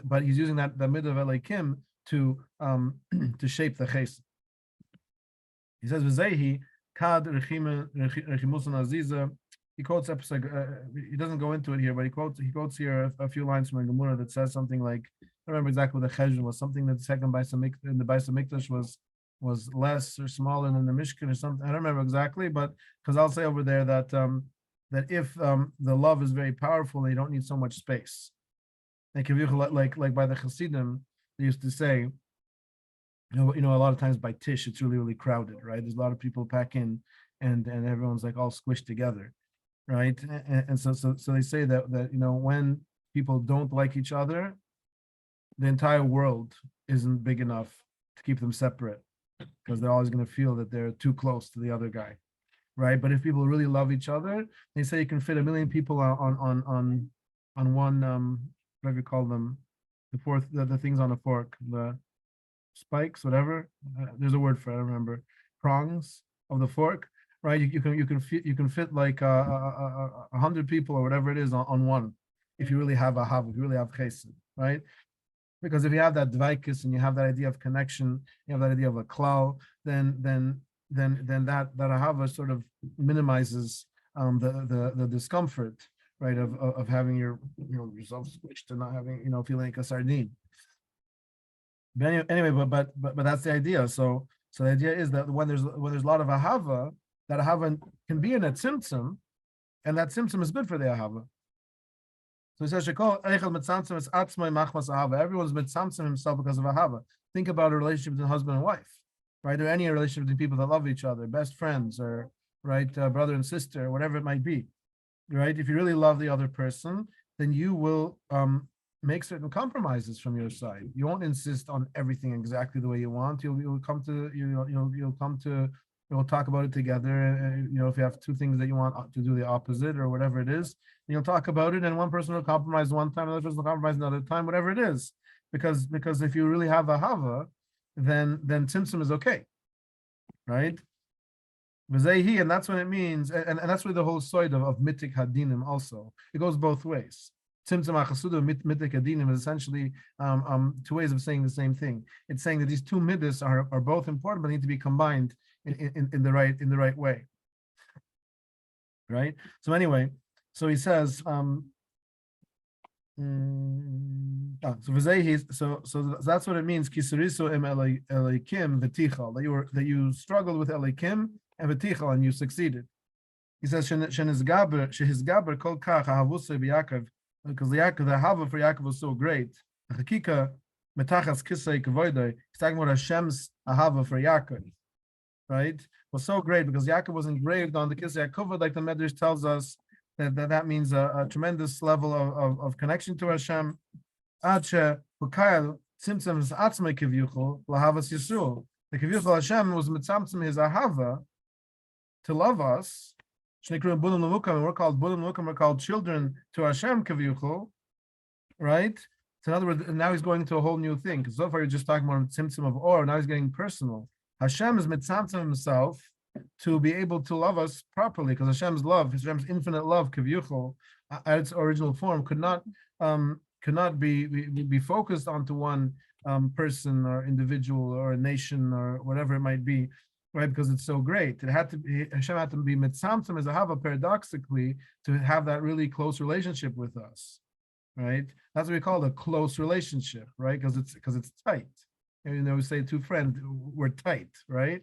but he's using that the midah of elikim to shape the chesed. He says, "V'zehi kad rechimusan aziza." He quotes episode. He doesn't go into it here, but he quotes here a few lines from a Gemara that says something like, I don't remember exactly what the cheshbon was. Something that the second in the Bais Hamikdash was less or smaller than the Mishkan or something. I don't remember exactly, but because I'll say over there that that if the love is very powerful, you don't need so much space. Like by the Chassidim, they used to say, a lot of times by Tish, it's really crowded, right? There's a lot of people pack in, and everyone's like all squished together, right? And so they say that when people don't like each other, the entire world isn't big enough to keep them separate, because they're always going to feel that they're too close to the other guy, right? But if people really love each other, they say you can fit 1 million people on one whatever you call them, the things on a fork, the spikes, whatever. There's a word for it. I don't remember. Prongs of the fork, right? You can fit like 100 people or whatever it is on one, if you really have a hav, if you really have chesed, right? Because if you have that dvaikis and you have that idea of connection, you have that idea of a klal, then that ahava sort of minimizes the discomfort, right, of having yourself squished and not having feeling like a sardine. But anyway, but that's the idea. So the idea is that when there's a lot of ahava, that ahava can be in a tzimtzum, and that tzimtzum is good for the ahava. So he says, everyone's mitzamtzem himself because of ahava. Think about a relationship between husband and wife, right? Or any relationship between people that love each other, best friends, or right, brother and sister, whatever it might be, right? If you really love the other person, then you will make certain compromises from your side. You won't insist on everything exactly the way you want. You'll talk about it together. If you have two things that you want to do the opposite or whatever it is, you'll talk about it, and one person will compromise one time, another person will compromise another time, whatever it is. Because if you really have a hava, then tzimtzum is okay, right? And that's what it means, and that's where the whole side of mitik hadinim also. It goes both ways. Tzimtzum achasuda mitik hadinim is essentially two ways of saying the same thing. It's saying that these two midas are both important, but need to be combined in the right way, right? So anyway, so he says, so that's what it means. Kisariso em elikim v'tichal, that you struggled with elikim and v'tichal and you succeeded. He says shehizgaber kol kach ahavusay b'Yaakov, because the hava for Yaakov was so great. Chakika metachas kisay kavoday. He's talking about Hashem's ahava for Yaakov, right? Was so great because Yaakov was engraved on the kisay kavod, like the Medrash tells us. That means a tremendous level of connection to Hashem. The kivyuchol Hashem was mitzamtzim his ahava to love us. And we're called bulim l'mukim, we're called children to Hashem kivyuchol, right? So in other words, now he's going to a whole new thing. Because so far you're just talking about tzimtzum of or. Now he's getting personal. Hashem is mitzamtzim himself to be able to love us properly, because Hashem's love, Hashem's infinite love, Kavyuchol, at its original form, could not be focused onto one person or individual or a nation or whatever it might be, right? Because it's so great. Hashem had to be mitzamtzem as a hava, paradoxically, to have that really close relationship with us, right? That's what we call a close relationship, right? Because it's tight. We say two friends, we're tight, right?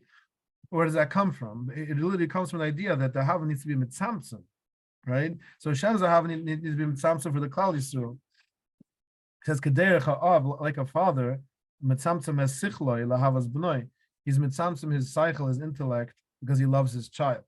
Where does that come from? It literally comes from the idea that the hava needs to be mitzamtzem, right? So Hashem's hava needs to be mitzamtzem for the Klal Yisrael. It says kederech ha'av, like a father, mitzamtzem es sichloi lahavas b'noi. He's mitzamtzem his cycle, his intellect, because he loves his child.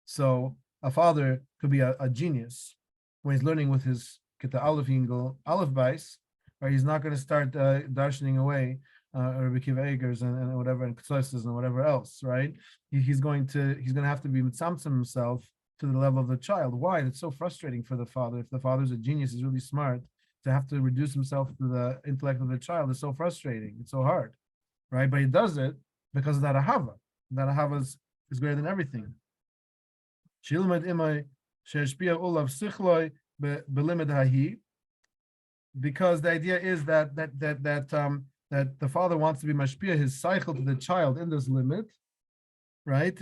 So a father could be a genius when he's learning with his kita aleph yingel aleph bais, or he's not going to start darshaning away Rabbi Kiva Egers and whatever, and Kedushas and whatever else, right? He's going to have to be mitzamtzem himself to the level of the child. Why? It's so frustrating for the father. If the father's a genius, he's really smart, to have to reduce himself to the intellect of the child is so frustrating. It's so hard, right? But he does it because of that ahava. That ahava is greater than everything. Because the idea is that the father wants to be mashpia his cycle to the child in this limit, right?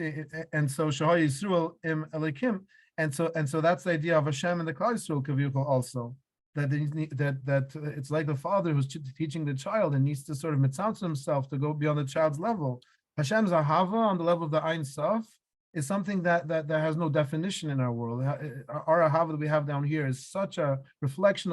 And so Shahai Yisrael im Elikim, and so that's the idea of Hashem and the Klal Yisrael Kavyuchol also. That it's like the father who's teaching the child and needs to sort of mitzamtzem himself to go beyond the child's level. Hashem's ahava on the level of the Ein Sof is something that has no definition in our world. Our ahava that we have down here is such a reflection,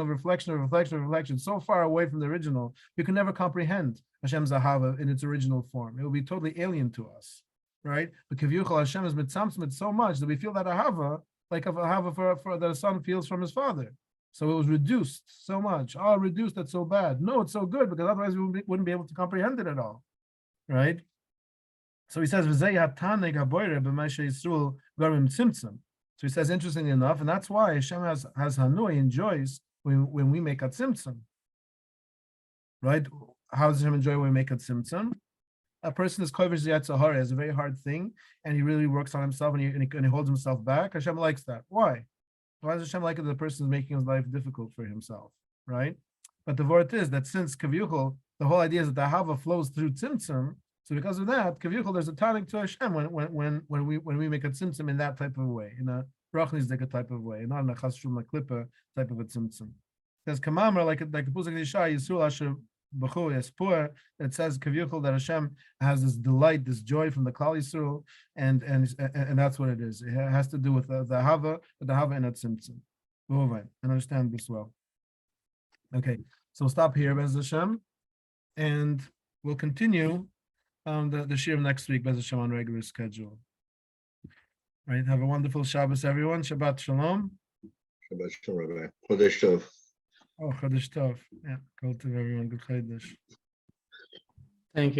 so far away from the original, we can never comprehend Hashem's ahava in its original form. It will be totally alien to us, right? But Kavyuchol Hashem is mitzamtzem so much that we feel that ahava, like of ahava for that a son feels from his father. So it was reduced so much. Oh, reduced, that's so bad. No, it's so good, because otherwise we wouldn't be able to comprehend it at all, right? So he says, so he says, interestingly enough, and that's why Hashem has hanui, enjoys when we make a tzimtzum, right? How does Hashem enjoy when we make a tzimtzum? A person is kovish ziyatzahara, is a very hard thing, and he really works on himself, and he holds himself back. Hashem likes that. Why? Why does Hashem like it that the person is making his life difficult for himself, right? But the word is that since Kavyuchol, the whole idea is that the hava flows through tzimtzum, so because of that, Kavyuchol, there's a tonic to Hashem when we make a tzimtzum in that type of way, in a brachnizdika type of way, not in a chasshum klippa type of a tzimtzum. It says kamamar, like a pusik d'isha Yisrael asher b'chu yaspur. It says Kavyuchol that Hashem has this delight, this joy from the Klal Yisrael, and that's what it is. It has to do with the hava and a tzimtzum. And understand this well. Okay, so we'll stop here, Bez Hashem, and we'll continue the shiur next week, Bez Hashem, on regular schedule. Right, have a wonderful Shabbos, everyone. Shabbat Shalom. Shabbat Shalom, Rabbi. Chodesh Tov. Oh, Chodesh Tov. Yeah, go to everyone. Good Chodesh. Thank you.